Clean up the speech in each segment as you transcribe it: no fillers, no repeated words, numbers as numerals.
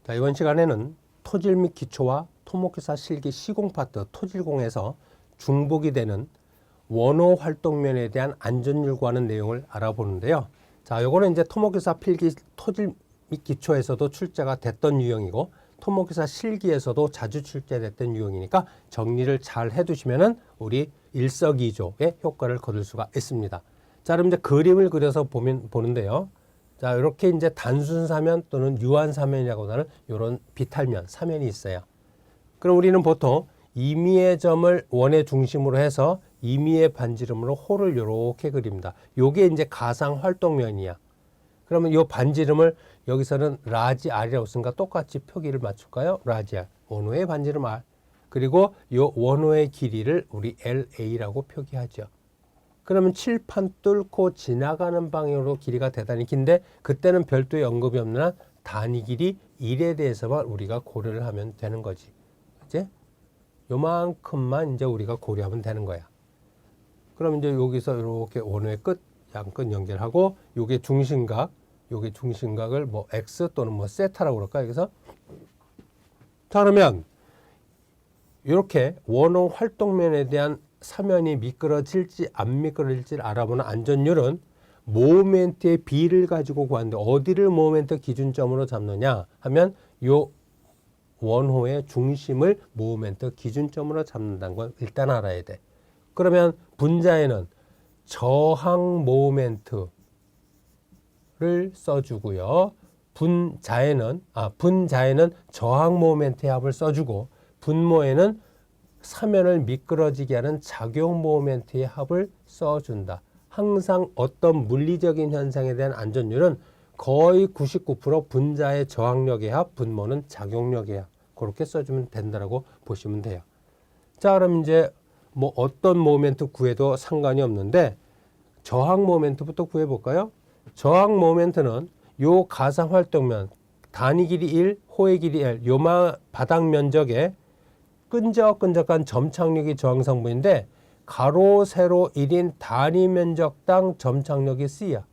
자, 이번 시간에는 토질 및 기초와 토목회사 실기 시공 파트 토질공에서 중복이 되는 원호 활동면에 대한 안전율 관한 내용을 알아보는데요. 자, 요거는 이제 토목회사 필기 토질 및 기초에서도 출제가 됐던 유형이고 토목회사 실기에서도 자주 출제됐던 유형이니까 정리를 잘 해두시면은 우리 일석이조의 효과를 거둘 수가 있습니다. 자, 그럼 이제 그림을 그려서 보는데요. 자, 이렇게 이제 단순 사면 또는 유한 사면이라고 하는 이런 비탈면, 사면이 있어요. 그럼 우리는 보통 임의의 점을 원의 중심으로 해서 임의의 반지름으로 호를 이렇게 그립니다. 요게 이제 가상 활동면이야. 그러면 요 반지름을 여기서는 라지 R이라고 쓰니까 똑같이 표기를 맞출까요? 라지 R. 원호의 반지름 R. 그리고 요 원호의 길이를 우리 LA라고 표기하죠. 그러면 칠판 뚫고 지나가는 방향으로 길이가 대단히 긴데 그때는 별도의 언급이 없는 한 단위 길이 1에 대해서만 우리가 고려를 하면 되는 거지. 이제 요만큼만 이제 우리가 고려하면 되는 거야. 그럼 이제 여기서 이렇게 원호의 끝, 양끝 연결하고 요게 중심각, 요게 중심각을 뭐 X 또는 뭐 세타라고 그럴까 여기서. 자, 그러면 이렇게 원호 활동면에 대한 사면이 미끄러질지 안 미끄러질지 알아보는 안전율은 모멘트의 비를 가지고 구하는데 어디를 모멘트 기준점으로 잡느냐 하면 요 원호의 중심을 모멘트 기준점으로 잡는다는 걸 일단 알아야 돼. 그러면 분자에는 저항 모멘트를 써주고요. 분자에는 저항 모멘트의 합을 써주고 분모에는 사면을 미끄러지게 하는 작용 모멘트의 합을 써준다. 항상 어떤 물리적인 현상에 대한 안전율은 거의 99% 분자의 저항력의 합, 분모는 작용력의 합. 그렇게 써주면 된다고 보시면 돼요. 자, 그럼 이제 뭐 어떤 모멘트 구해도 상관이 없는데 저항 모멘트부터 구해볼까요? 저항 모멘트는 요 가상 활동면 단위 길이 1, 호의 길이 L, 요마 바닥 면적에 끈적끈적한 점착력이 저항 성분인데 가로 세로 1인 단위 면적당 점착력이 C야.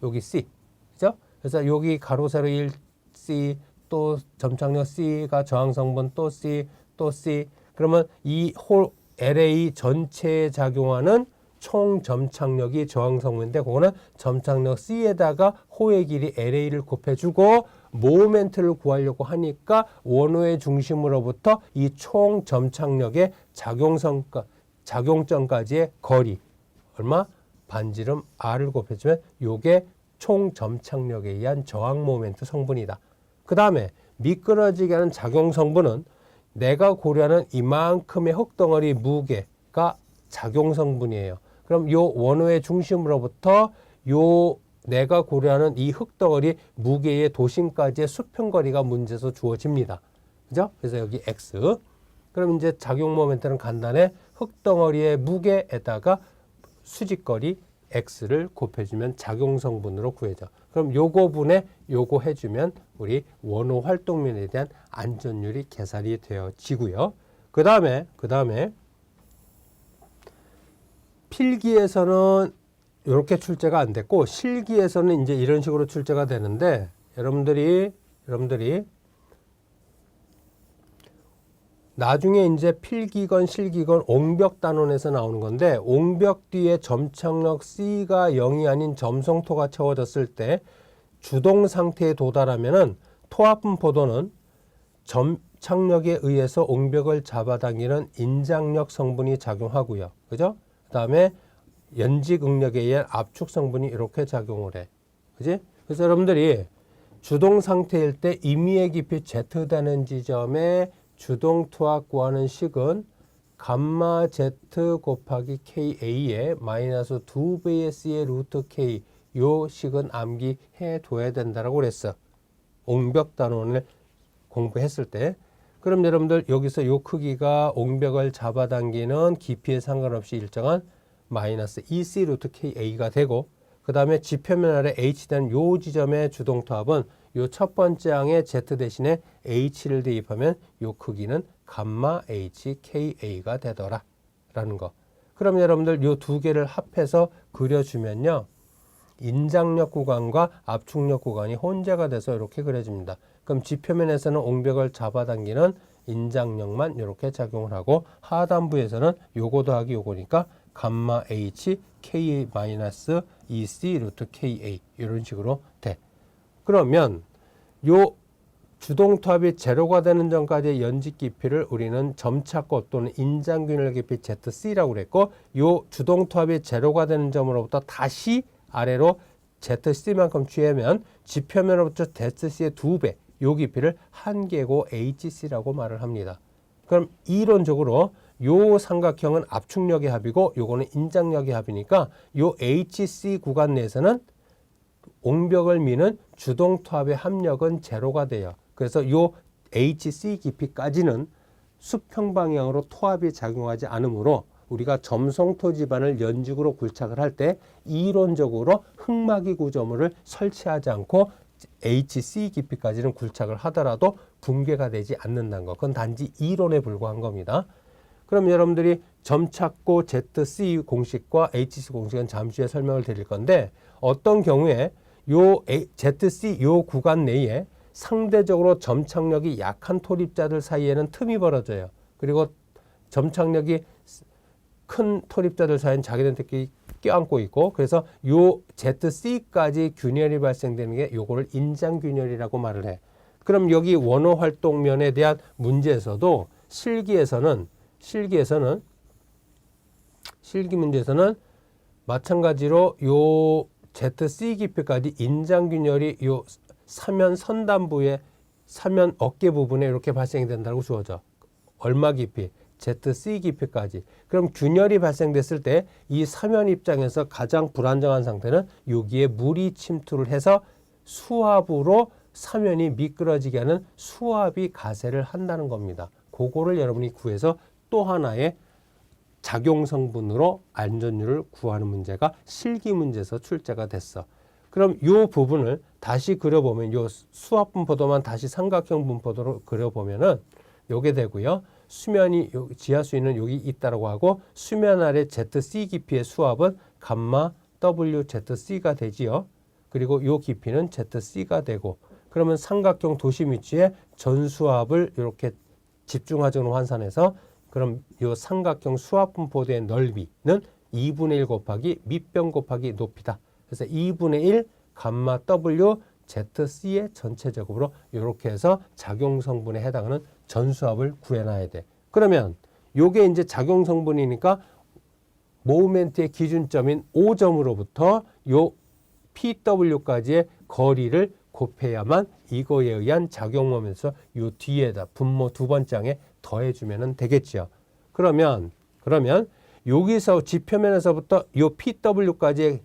여기 C. 그죠? 그래서 여기 가로 세로 1 C 또 점착력 C가 저항 성분 또 C 또 C. 그러면 이 홀 LA 전체에 작용하는 총 점착력이 저항 성분인데 그거는 점착력 C에다가 호의 길이 LA를 곱해주고 모멘트를 구하려고 하니까 원호의 중심으로부터 이 총 점착력의 작용점까지의 거리 얼마? 반지름 R을 곱해주면 요게 총 점착력에 의한 저항 모멘트 성분이다. 그 다음에 미끄러지게 하는 작용 성분은 내가 고려하는 이만큼의 흙덩어리 무게가 작용 성분이에요. 그럼 요 원호의 중심으로부터 요 내가 고려하는 이 흙덩어리 무게의 도심까지의 수평거리가 문제에서 주어집니다. 그죠? 그래서 여기 X. 그럼 이제 작용 모멘트는 간단해. 흙덩어리의 무게에다가 수직거리 X를 곱해주면 작용 성분으로 구해져. 그럼 요거 분에 요거 해주면 우리 원호 활동면에 대한 안전율이 계산이 되어지고요. 그 다음에 필기에서는 이렇게 출제가 안 됐고 실기에서는 이제 이런 식으로 출제가 되는데 여러분들이 나중에 이제 필기건 실기건 옹벽 단원에서 나오는 건데 옹벽 뒤에 점착력 C가 0이 아닌 점성토가 채워졌을 때 주동 상태에 도달하면은 토합분 포도는 점착력에 의해서 옹벽을 잡아당기는 인장력 성분이 작용하고요. 그죠? 그 다음에 연직 응력에 의한 압축 성분이 이렇게 작용을 해. 그지? 그래서 여러분들이 주동 상태일 때 임의의 깊이 Z 되는 지점에 주동 투합 구하는 식은 감마 Z 곱하기 KA의 마이너스 2배의 C의 루트 K 요 식은 암기해 둬야 된다라고 그랬어. 옹벽 단원을 공부했을 때. 그럼 여러분들 여기서 요 크기가 옹벽을 잡아당기는 깊이에 상관없이 일정한 마이너스 2C 루트 KA가 되고 그 다음에 지표면 아래 H된 요 지점의 주동투합은 요 첫 번째 항에 Z 대신에 H를 대입하면 요 크기는 감마 HKA가 되더라 라는 거. 그 그럼 여러분들 요 두 개를 합해서 그려주면요. 인장력 구간과 압축력 구간이 혼재가 돼서 이렇게 그려집니다. 그럼 지표면에서는 옹벽을 잡아당기는 인장력만 이렇게 작용을 하고 하단부에서는 요거 더하기 요거니까 감마 H K-EC 루트 KA 이런 식으로 돼. 그러면 요 주동투합이 제로가 되는 전까지의 연직 깊이를 우리는 점착고 또는 인장균열 깊이 ZC라고 그랬고 요 주동투합이 제로가 되는 점으로부터 다시 아래로 ZC만큼 취하면 지표면으로부터 ZC의 2배 요 깊이를 한계고 HC라고 말을 합니다. 그럼 이론적으로 요 삼각형은 압축력의 합이고 요거는 인장력의 합이니까 요 HC 구간 내에서는 옹벽을 미는 주동투합의 합력은 제로가 돼요. 그래서 요 HC 깊이까지는 수평 방향으로 토합이 작용하지 않으므로 우리가 점성토 지반을 연직으로 굴착을 할 때 이론적으로 흙막이 구조물을 설치하지 않고 HC 깊이까지는 굴착을 하더라도 붕괴가 되지 않는다는 것. 그건 단지 이론에 불과한 겁니다. 그럼 여러분들이 점착고 ZC 공식과 HC 공식은 잠시 후에 설명을 드릴 건데 어떤 경우에 요 ZC 요 구간 내에 상대적으로 점착력이 약한 토립자들 사이에는 틈이 벌어져요. 그리고 점착력이 큰 토립자들 사이에는 자기들끼리 껴안고 있고 그래서 요 ZC까지 균열이 발생되는 게 요거를 인장균열이라고 말을 해. 그럼 여기 원호 활동면에 대한 문제에서도 실기 문제에서는 마찬가지로 요 ZC 깊이까지 인장균열이 요 사면 선단부의 사면 어깨 부분에 이렇게 발생이 된다고 주어져. 얼마 깊이? ZC 깊이까지. 그럼 균열이 발생됐을 때 이 사면 입장에서 가장 불안정한 상태는 여기에 물이 침투를 해서 수압으로 사면이 미끄러지게 하는 수압이 가세를 한다는 겁니다. 그거를 여러분이 구해서 또 하나의 작용 성분으로 안전율을 구하는 문제가 실기 문제에서 출제가 됐어. 그럼 이 부분을 다시 그려보면 이 수압 분포도만 다시 삼각형 분포도로 그려보면은 요게 되고요. 수면이 지하수위는 여기 있다라고 하고 수면 아래 ZC 깊이의 수압은 감마 WZC가 되지요. 그리고 요 깊이는 ZC가 되고 그러면 삼각형 도심 위치에 전수압을 이렇게 집중화적으로 환산해서 그럼 요 삼각형 수압 분포대의 넓이는 2분의 1 곱하기 밑변 곱하기 높이다. 그래서 2분의 1 감마 W ZC의 전체적으로 이렇게 해서 작용 성분에 해당하는 전수압을 구해놔야 돼. 그러면 요게 이제 작용 성분이니까 모멘트의 기준점인 5점으로부터 요 PW까지의 거리를 곱해야만 이거에 의한 작용 모멘트에서 요 뒤에다 분모 두 번장에 더해주면 되겠죠. 그러면 여기서 지표면에서부터 요 PW까지의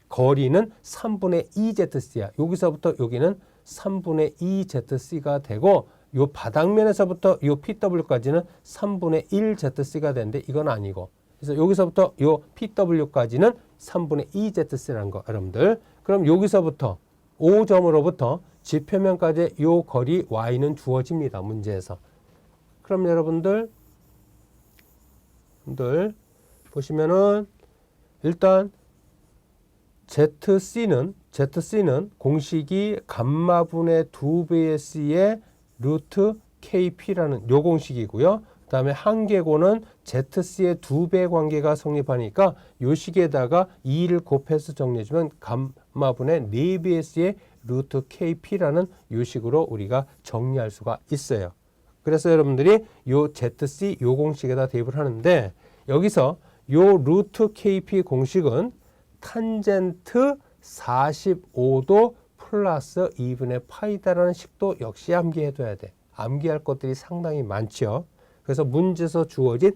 거리는 3분의 2ZC야. 여기서부터 여기는 3분의 2ZC가 되고 요 바닥면에서부터 요 PW까지는 3분의 1ZC가 되는데 이건 아니고 그래서 여기서부터 요 PW까지는 3분의 2ZC라는 거 여러분들. 그럼 여기서부터 5점으로부터 지표면까지 요 거리 Y는 주어집니다. 문제에서. 그럼 여러분들 보시면은 일단 ZC는 공식이 감마분의 2배의 C의 루트 KP라는 요 공식이고요. 그 다음에 한계고는 ZC의 2배 관계가 성립하니까 요 식에다가 2를 곱해서 정리해주면 감마분의 4배의 C의 루트 KP라는 요 식으로 우리가 정리할 수가 있어요. 그래서 여러분들이 요 ZC 요 공식에다 대입을 하는데 여기서 요 루트 KP 공식은 탄젠트 45도 플러스 2분의 파이다라는 식도 역시 암기해둬야 돼. 암기할 것들이 상당히 많죠. 그래서 문제에서 주어진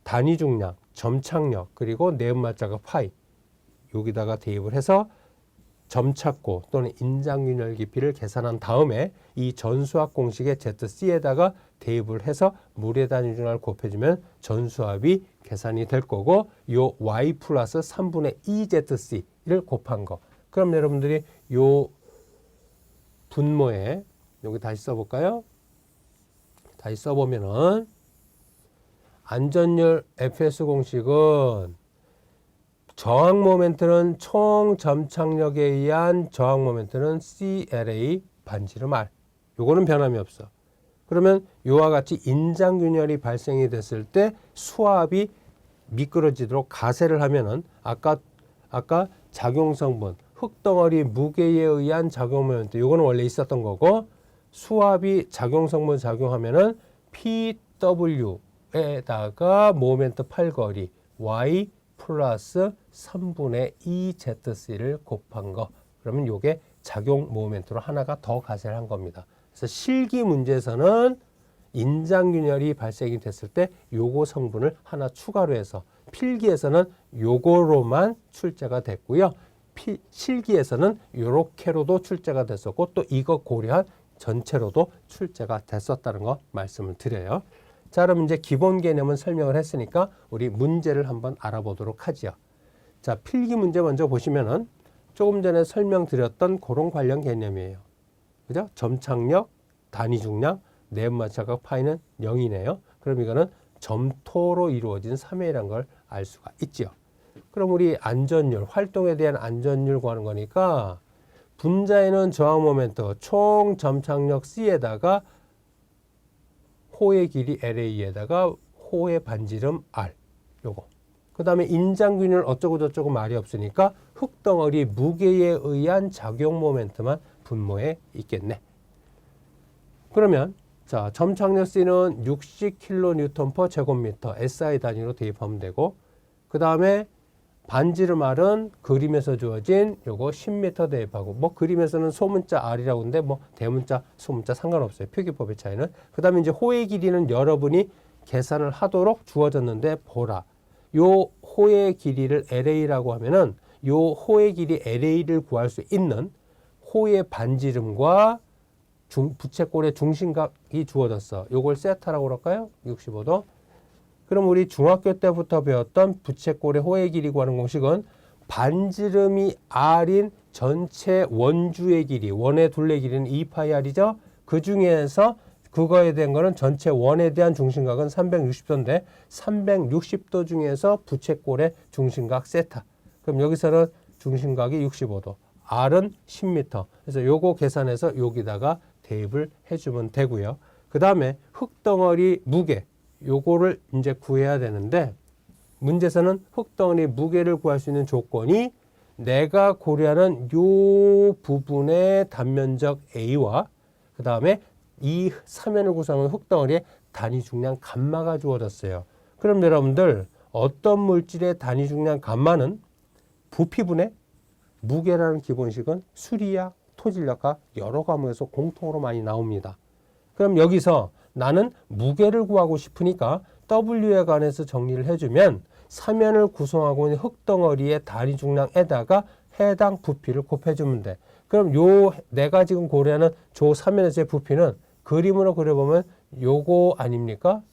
단위 중량, 점착력, 그리고 내음마자가 파이 여기다가 대입을 해서 점착고 또는 인장균열 깊이를 계산한 다음에 이 전수압 공식의 ZC에다가 대입을 해서 물의 단위 중량을 곱해주면 전수압이 계산이 될 거고 요 Y 플러스 3분의 2ZC를 곱한 거. 그럼 여러분들이 요 분모에 여기 다시 써볼까요? 다시 써보면은 안전율 FS 공식은 저항 모멘트는 총 점착력에 의한 저항 모멘트는 CLA 반지름 R. 요거는 변함이 없어. 그러면 이와 같이 인장균열이 발생이 됐을 때 수압이 미끄러지도록 가세를 하면은 아까 작용성분 흙덩어리 무게에 의한 작용 모멘트 요거는 원래 있었던 거고 수압이 작용성분 작용하면은 PW에다가 모멘트 팔거리 Y 플러스 3분의 2ZC를 곱한 거. 그러면 요게 작용 모멘트로 하나가 더 가세를 한 겁니다. 그래서 실기 문제에서는 인장균열이 발생이 됐을 때 요거 성분을 하나 추가로 해서 필기에서는 요거로만 출제가 됐고요. 실기에서는 요렇게로도 출제가 됐었고 또 이거 고려한 전체로도 출제가 됐었다는 거 말씀을 드려요. 자, 그럼 이제 기본 개념은 설명을 했으니까 우리 문제를 한번 알아보도록 하죠. 자, 필기 문제 먼저 보시면은 조금 전에 설명드렸던 그런 관련 개념이에요. 그죠? 점착력, 단위 중량, 내분마찰각 파이는 0이네요. 그럼 이거는 점토로 이루어진 3회라는 걸 알 수가 있죠. 그럼 우리 안전율, 활동에 대한 안전율 구하는 거니까 분자에는 저항 모멘트, 총 점착력 C에다가 호의 길이 LA에다가 호의 반지름 R 요거. 그 다음에 인장균열 어쩌고 저쩌고 말이 없으니까 흙덩어리 무게에 의한 작용 모멘트만 분모에 있겠네. 그러면 자, 점착력 C는 60kN/제곱미터 SI 단위로 대입하면 되고 그 다음에 반지름 R은 그림에서 주어진 요거 10m 대입하고 뭐 그림에서는 소문자 R이라고 하는데 뭐 대문자 소문자 상관없어요. 표기법의 차이는. 그 다음에 이제 호의 길이는 여러분이 계산을 하도록 주어졌는데 보라. 요 호의 길이를 LA라고 하면은 요 호의 길이 LA를 구할 수 있는 호의 반지름과 부채꼴의 중심각이 주어졌어. 요걸 세타라고 그럴까요? 65도. 그럼 우리 중학교 때부터 배웠던 부채꼴의 호의 길이 구하는 공식은 반지름이 R인 전체 원주의 길이, 원의 둘레 길이는 2파이R이죠. 그 중에서 그거에 대한 거는 전체 원에 대한 중심각은 360도인데 360도 중에서 부채꼴의 중심각 세타. 그럼 여기서는 중심각이 65도, R은 10m. 그래서 요거 계산해서 여기다가 대입을 해주면 되고요. 그 다음에 흙덩어리 무게. 요거를 이제 구해야 되는데 문제에서는 흙덩어리 무게를 구할 수 있는 조건이 내가 고려하는 요 부분의 단면적 A와 그 다음에 이 사면을 구성하는 흙덩어리의 단위 중량 감마가 주어졌어요. 그럼 여러분들 어떤 물질의 단위 중량 감마는 부피분의 무게라는 기본식은 수리약, 토질력과 여러 과목에서 공통으로 많이 나옵니다. 그럼 여기서 나는 무게를 구하고 싶으니까 W에 관해서 정리를 해주면 사면을 구성하고 있는 흙덩어리의 단위 중량에다가 해당 부피를 곱해주면 돼. 그럼 요 내가 지금 고려하는 저 사면에서의 부피는 그림으로 그려보면 요거 아닙니까?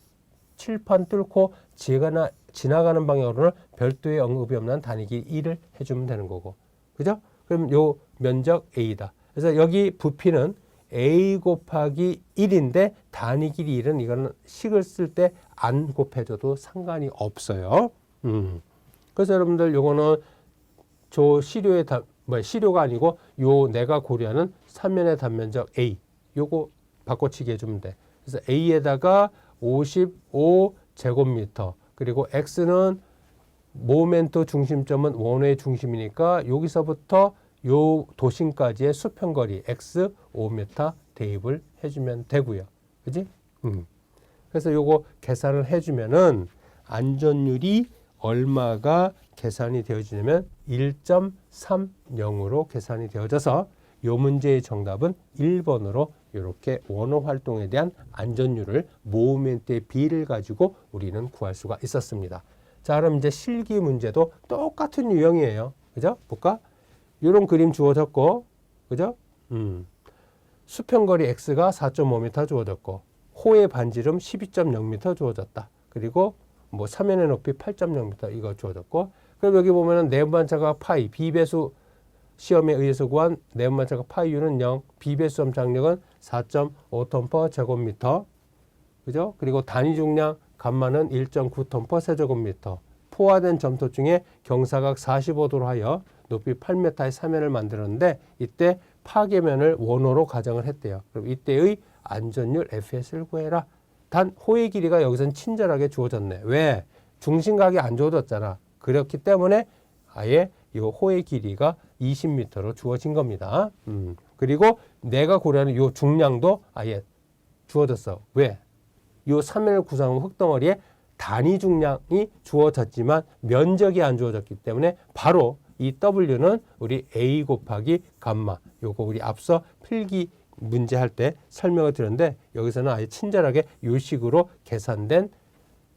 칠판 뚫고 지나가는 방향으로는 별도의 언급이 없는 단위 길이 1을 해주면 되는 거고. 그죠? 그럼 요 면적 A다. 그래서 여기 부피는 A 곱하기 1인데 단위 길이 1은 이거는 식을 쓸 때 안 곱해줘도 상관이 없어요. 그래서 여러분들 요거는 저 시료의 시료가 아니고 요 내가 고려하는 삼면의 단면적 A 요거 바꿔치기 해주면 돼. 그래서 A에다가 55제곱미터 그리고 X는 모멘트 중심점은 원의 중심이니까 여기서부터 요 도심까지의 수평거리 x 5m 대입을 해주면 되고요. 그지? 그래서 요거 계산을 해주면은 안전율이 얼마가 계산이 되어지냐면 1.30으로 계산이 되어져서 요 문제의 정답은 1번으로 이렇게 원호 활동에 대한 안전율을 모멘트의 비를 가지고 우리는 구할 수가 있었습니다. 자, 그럼 이제 실기 문제도 똑같은 유형이에요. 그죠? 볼까? 이런 그림 주어졌고, 그죠? 수평거리 x가 4.5m 주어졌고, 호의 반지름 12.0m 주어졌다. 그리고 뭐 사면의 높이 8.0m 이거 주어졌고, 그럼 여기 보면은 내분반차각 파이, 비배수 시험에 의해서 구한 내분반차각 파이유는 0, 비배수 점착력은 4.5톤/제곱미터. 그죠? 그리고 단위 중량 감마는 1.9톤/. 세제곱미터. 포화된 점토 중에 경사각 45도로 하여 높이 8m의 사면을 만들었는데 이때 파괴면을 원호로 가정을 했대요. 그럼 이때의 안전율 FS를 구해라. 단 호의 길이가 여기서는 친절하게 주어졌네. 왜? 중심각이 안 주어졌잖아. 그렇기 때문에 아예 이 호의 길이가 20m로 주어진 겁니다. 그리고 내가 고려하는 이 중량도 아예 주어졌어. 왜? 이 사면을 구성한 흙덩어리에 단위 중량이 주어졌지만 면적이 안 주어졌기 때문에 바로 이 W는 우리 A 곱하기 감마. 요거 우리 앞서 필기 문제 할 때 설명을 드렸는데 여기서는 아예 친절하게 이 식으로 계산된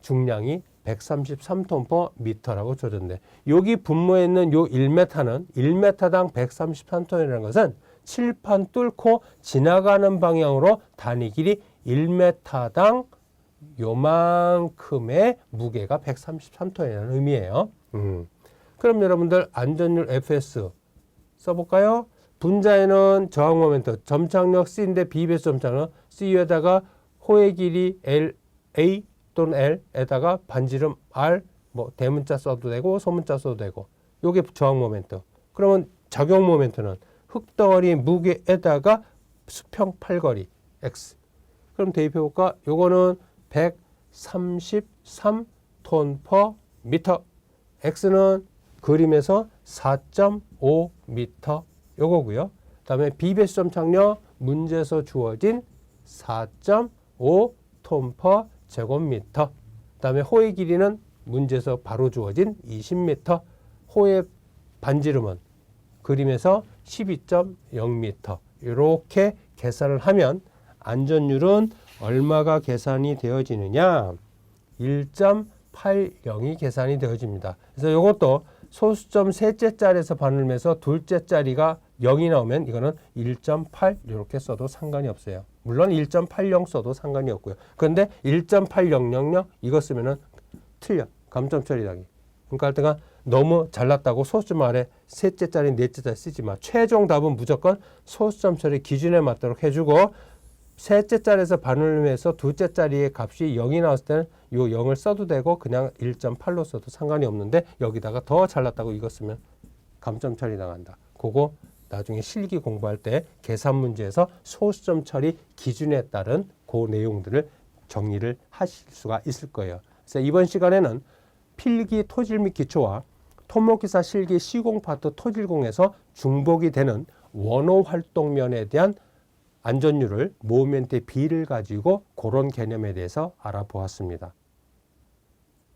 중량이 133톤/m라고 줘졌네. 여기 분모에 있는 요 1m는 1m당 133톤이라는 것은 칠판 뚫고 지나가는 방향으로 단위 길이 1m당 요만큼의 무게가 133톤이라는 의미예요. 그럼 여러분들 안전율 FS 써볼까요? 분자에는 저항 모멘트, 점착력 C인데 비배수 점착력 C에다가 호의 길이 A 또는 L에다가 반지름 R, 뭐 대문자 써도 되고 소문자 써도 되고 요게 저항 모멘트. 그러면 작용 모멘트는 흙덩어리 무게에다가 수평 팔거리 X. 그럼 대입해볼까? 요거는 133톤/m. X는 그림에서 4.5m 요거고요. 그다음에 비배수 점착력 문제에서 주어진 4.5톤/제곱미터. 그다음에 호의 길이는 문제에서 바로 주어진 20m. 호의 반지름은 그림에서 12.0m. 이렇게 계산을 하면 안전율은 얼마가 계산이 되어지느냐? 1.80이 계산이 되어집니다. 그래서 이것도 소수점 셋째 자리에서 반을매서 둘째 자리가 0이 나오면 이거는 1.8 이렇게 써도 상관이 없어요. 물론 1.80 써도 상관이 없고요. 그런데 1.8000 이거 쓰면은 틀려. 감점 처리하기. 그러니까 할 때가 너무 잘났다고 소수점 아래 셋째 자리, 넷째 자리 쓰지 마. 최종 답은 무조건 소수점 처리 기준에 맞도록 해주고 셋째 자리에서 반을매서 둘째 자리의 값이 0이 나왔을 때는 이 0을 써도 되고 그냥 1.8로 써도 상관이 없는데 여기다가 더 잘났다고 이거 쓰면 감점 처리 나간다. 그거 나중에 실기 공부할 때 계산 문제에서 소수점 처리 기준에 따른 그 내용들을 정리를 하실 수가 있을 거예요. 그래서 이번 시간에는 필기 토질 및 기초와 토목기사 실기 시공 파트 토질공에서 중복이 되는 원호 활동면에 대한 안전율을 모멘트의 비를 가지고 그런 개념에 대해서 알아보았습니다.